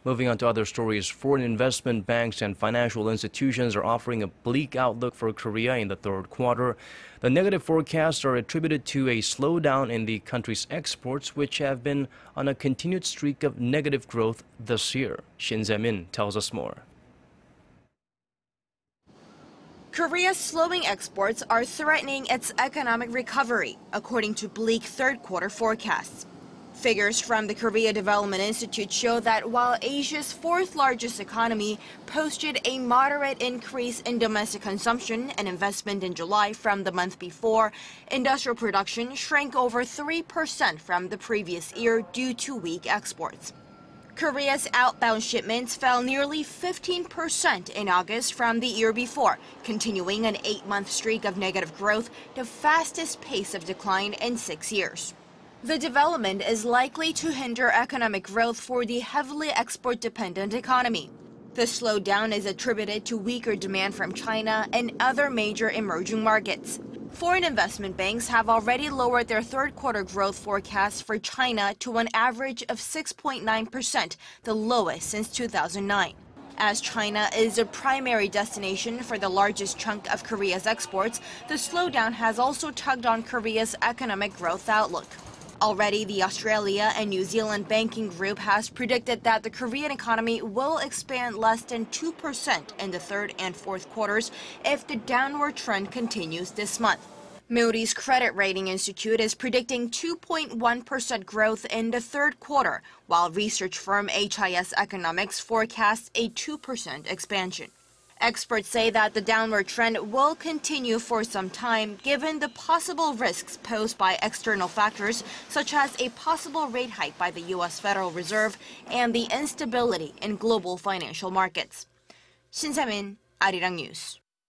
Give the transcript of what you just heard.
Moving on to other stories, foreign investment banks and financial institutions are offering a bleak outlook for Korea in the third quarter. The negative forecasts are attributed to a slowdown in the country's exports, which have been on a continued streak of negative growth this year. Shin Se tells us more. Korea's slowing exports are threatening its economic recovery, according to bleak third-quarter forecasts. Figures from the Korea Development Institute show that while Asia's fourth-largest economy posted a moderate increase in domestic consumption and investment in July from the month before, industrial production shrank over 3% from the previous year due to weak exports. Korea's outbound shipments fell nearly 15% in August from the year before, continuing an 8-month streak of negative growth, the fastest pace of decline in 6 years. The development is likely to hinder economic growth for the heavily export-dependent economy. The slowdown is attributed to weaker demand from China and other major emerging markets. Foreign investment banks have already lowered their third-quarter growth forecast for China to an average of 6.9%, the lowest since 2009. As China is a primary destination for the largest chunk of Korea's exports, the slowdown has also tugged on Korea's economic growth outlook. Already, the Australia and New Zealand banking group has predicted that the Korean economy will expand less than 2% in the third and fourth quarters if the downward trend continues this month. Moody's Credit Rating Institute is predicting 2.1% growth in the third quarter, while research firm HIS Economics forecasts a 2% expansion. Experts say that the downward trend will continue for some time, given the possible risks posed by external factors, such as a possible rate hike by the U.S. Federal Reserve and the instability in global financial markets. Shin Se, Arirang News.